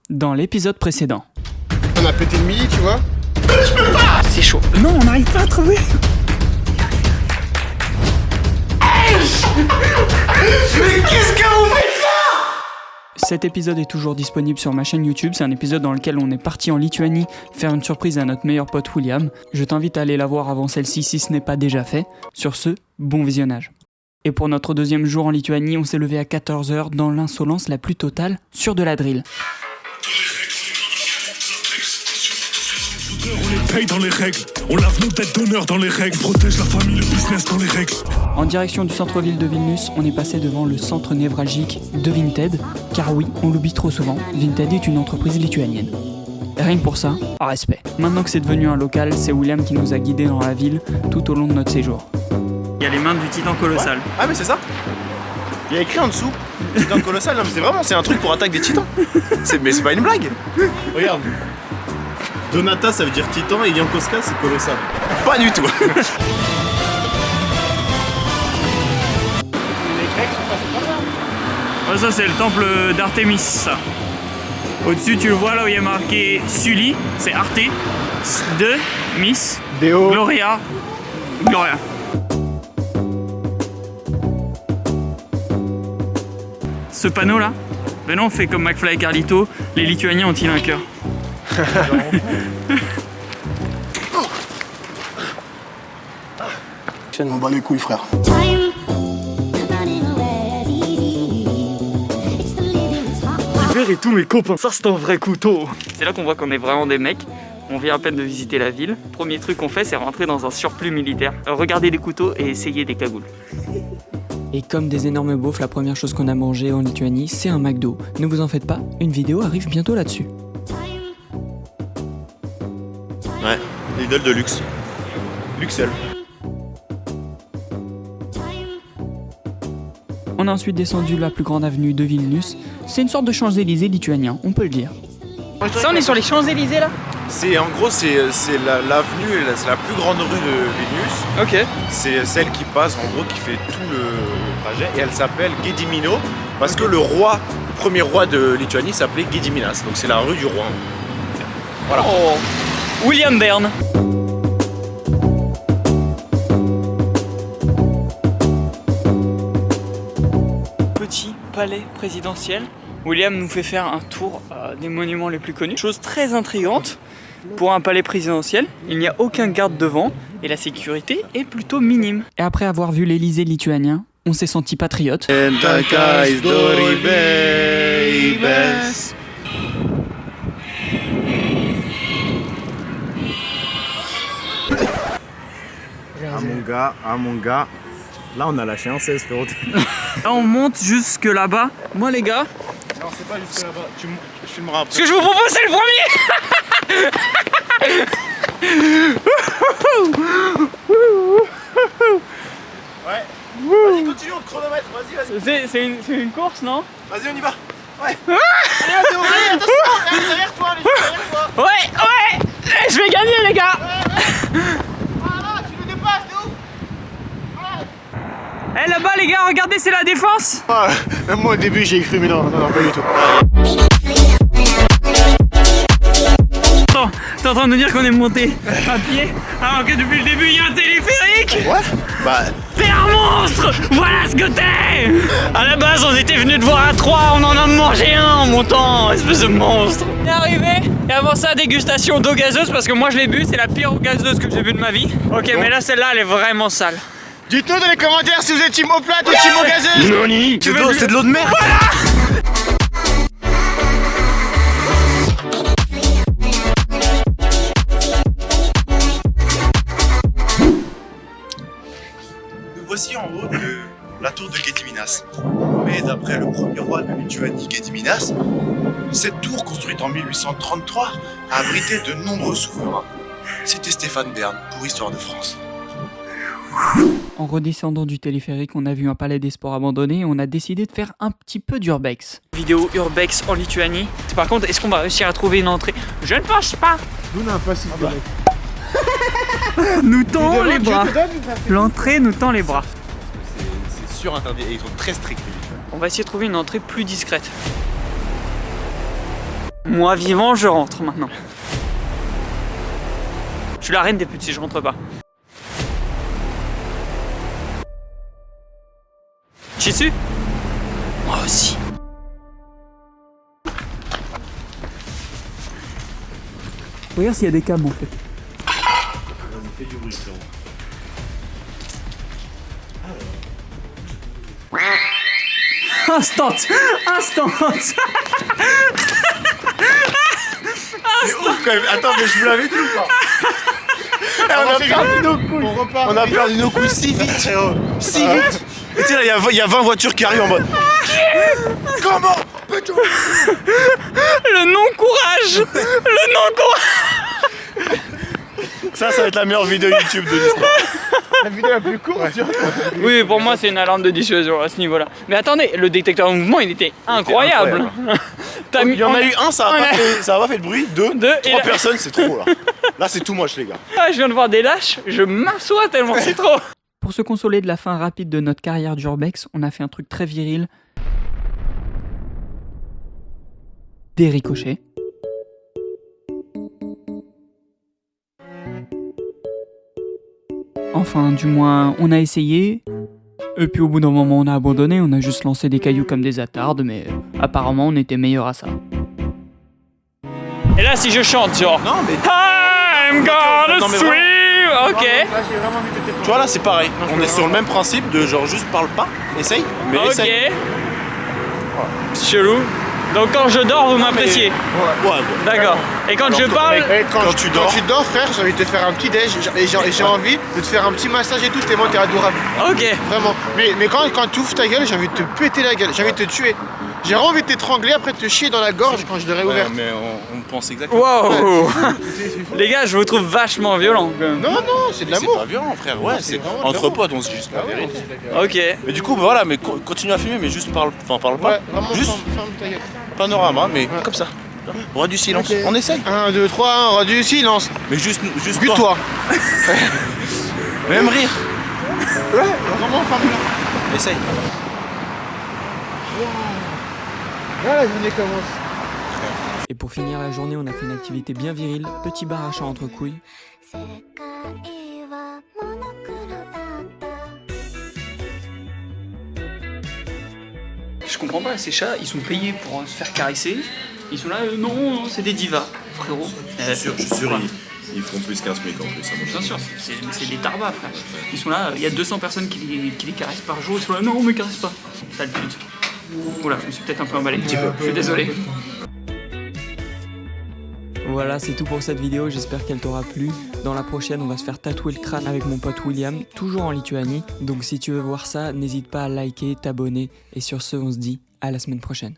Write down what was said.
dans l'épisode précédent. On a pété le midi, tu vois. C'est chaud. Non, on n'arrive pas à trouver. Mais qu'est-ce que vous faites? Cet épisode est toujours disponible sur ma chaîne YouTube. C'est un épisode dans lequel on est parti en Lituanie faire une surprise à notre meilleur pote William. Je t'invite à aller la voir avant celle-ci si ce n'est pas déjà fait. Sur ce, bon visionnage. Et pour notre deuxième jour en Lituanie, on s'est levé à 14h dans l'insolence la plus totale sur de la drill. On les paye dans les règles, on lave nos têtes d'honneur dans les règles, protège la famille, le business dans les règles. En direction du centre-ville de Vilnius, on est passé devant le centre névralgique de Vinted, car oui, on l'oublie trop souvent, Vinted est une entreprise lituanienne. Et rien que pour ça, respect. Maintenant que c'est devenu un local, c'est William qui nous a guidés dans la ville tout au long de notre séjour. Il y a les mains du titan colossal. Ouais. Ah mais c'est ça. Il y a écrit en dessous, titan colossal, non mais c'est un truc pour attaquer des titans. Mais c'est pas une blague. Regarde. Donata ça veut dire titan et Yankoska c'est colossal. Pas du tout. Les Grecs sont passés par là. Oh, ça c'est le temple d'Artémis. Au-dessus tu le vois là où il y a marqué Sully, c'est Arte, de Miss, Déo. Gloria. Ce panneau là, ben non, on fait comme McFly et Carlito, les Lituaniens ont-ils un cœur? On bat les couilles frère. Hubert et tous mes copains, ça c'est un vrai couteau. C'est là qu'on voit qu'on est vraiment des mecs. On vient à peine de visiter la ville. Premier truc qu'on fait, c'est rentrer dans un surplus militaire, regarder des couteaux et essayer des cagoules. Et comme des énormes beaufs, la première chose qu'on a mangé en Lituanie, c'est un McDo. Ne vous en faites pas, une vidéo arrive bientôt là-dessus. Ouais, l'idole de luxe. Luxel. On a ensuite descendu la plus grande avenue de Vilnius. C'est une sorte de Champs-Élysées lituanien, on peut le dire. Ça, on est sur les Champs-Élysées là? C'est en gros c'est l'avenue, c'est la plus grande rue de Vilnius. Ok. C'est celle qui passe en gros qui fait tout le trajet et elle s'appelle Gedimino parce que le premier roi de Lituanie s'appelait Gediminas. Donc c'est la rue du roi. Voilà. Oh, William Bern. Petit palais présidentiel. William nous fait faire un tour des monuments les plus connus. Chose très intrigante, pour un palais présidentiel, il n'y a aucun garde devant et la sécurité est plutôt minime. Et après avoir vu l'Élysée lituanien, on s'est senti patriote. Ah mon gars, là on a lâché un 16 frérot. Là on monte jusque là-bas. Moi les gars, Non c'est pas jusque là-bas, je filmerai après. ce que je vous propose c'est le premier. Ouais. Vas-y continue, on te chronomètre, vas-y. C'est une course, non? Vas-y on y va. Ouais. Allez attention, derrière toi, les gens derrière toi. Ouais, je vais gagner les gars. Voilà, tu le dépasses, de ouf. Eh là-bas les gars, regardez, c'est la défense. Ah, même moi au début j'ai cru mais non, pas du tout. Attends, t'es en train de nous dire qu'on est monté à pied alors que depuis le début il y a un téléphérique? Ouais. Bah. T'es un monstre. Voilà ce que t'es. À la base on était venu te voir à 3, on en a mangé un en montant, espèce de monstre. On est arrivé et avant ça dégustation d'eau gazeuse parce que moi je l'ai bu, c'est la pire eau gazeuse que j'ai bu de ma vie. Ok mais là celle-là elle est vraiment sale. Dites-nous dans les commentaires si vous êtes team eau plate ou team eau gazeuse. Noni. C'est de l'eau de mer. Nous voici en haut de la tour de Gediminas. Mais d'après le premier roi de Lituanie, Gediminas, cette tour, construite en 1833, a abrité de nombreux souverains. C'était Stéphane Bern pour Histoire de France. En redescendant du téléphérique, on a vu un palais des sports abandonné et on a décidé de faire un petit peu d'urbex. Vidéo urbex en Lituanie. Par contre, est-ce qu'on va réussir à trouver une entrée? Je ne pense pas. Nous, on a un passif de mec. Nous tend les bras. L'entrée nous tend les bras. C'est sûr interdit et ils sont très stricts. On va essayer de trouver une entrée plus discrète. Moi vivant, je rentre maintenant. Je suis la reine des petits, je rentre pas. J'y suis? Moi aussi. Regarde s'il y a des câbles en fait. Vas-y, fais du bruit, frérot. Instant. Instant. C'est ouf quand même. Attends, mais je vous l'avais dit ou pas? On a perdu nos couilles. On a perdu nos couilles si vite, frérot. Si vite. Et tu sais, là, il y a 20 voitures qui arrivent en mode. Comment peux-tu? Le non-courage. Le non-courage. Ça va être la meilleure vidéo YouTube de l'histoire. La vidéo la plus courte, tu vois. Oui, pour moi, c'est une alarme de dissuasion à ce niveau-là. Mais attendez, le détecteur de mouvement, il était incroyable. Il y en a eu un, ça a pas fait de bruit. Deux, et trois là- personnes, c'est trop là. Là, c'est tout moche, les gars. Ah, je viens de voir des lâches, je m'assois tellement c'est trop. Pour se consoler de la fin rapide de notre carrière d'urbex, on a fait un truc très viril. Des ricochets. Enfin, du moins, on a essayé. Et puis au bout d'un moment, on a abandonné, on a juste lancé des cailloux comme des attardes, mais apparemment, on était meilleur à ça. Et là, si je chante, genre... Non, mais I'm gonna Non, mais swim. Ok. Là, j'ai vraiment envie de te tu vois, là, c'est pareil. On est sur le même principe de genre juste parle pas, essaye, mais Ok. essaye. Chelou. Donc quand je dors, vous m'appréciez. Ouais, bon. D'accord. Et quand je parle... Quand tu dors. Quand tu dors, frère, j'ai envie de te faire un petit déj et j'ai envie de te faire un petit massage et tout, tellement t'es adorable. Ok. Vraiment. Mais quand tu ouvres ta gueule, j'ai envie de te péter la gueule, j'ai envie de te tuer. J'ai vraiment envie de t'étrangler, après de te chier dans la gorge quand je l'aurai Ouais, ouverte. mais on pense exactement. Wow. Les gars, je vous trouve vachement violent quand même. Non, non, c'est de C'est l'amour. pas violent, frère. Ouais, c'est vraiment de entre l'amour. potes, on se dit juste la vérité. Ok. Mais du coup, bah voilà, mais continue à filmer, mais juste parle pas. Ouais, vraiment, Juste ferme ta gueule. panorama, mais comme ça. Roi du silence. Ok. On essaye. 1, 2, 3, on aura du silence. Mais juste toi. Bute-toi. Même rire. Ouais, vraiment, ferme-la. Essaye. Là, la journée commence. Et pour finir la journée, on a fait une activité bien virile, petit bar à chat entre couilles. Je comprends pas, ces chats, ils sont payés pour se faire caresser. Ils sont là, non, c'est des divas, frérot. Je suis sûr, ils font plus qu'un SMIC en plus. Bien sûr, c'est des tarbas, frère. Ils sont là, il y a 200 personnes qui les caressent par jour, ils sont là, non, me caresse pas. Sale pute. Oula, je me suis peut-être un peu emballé. Je suis désolé. Voilà, c'est tout pour cette vidéo, j'espère qu'elle t'aura plu. Dans la prochaine, on va se faire tatouer le crâne avec mon pote William, toujours en Lituanie. Donc si tu veux voir ça, n'hésite pas à liker, t'abonner. Et sur ce, on se dit à la semaine prochaine.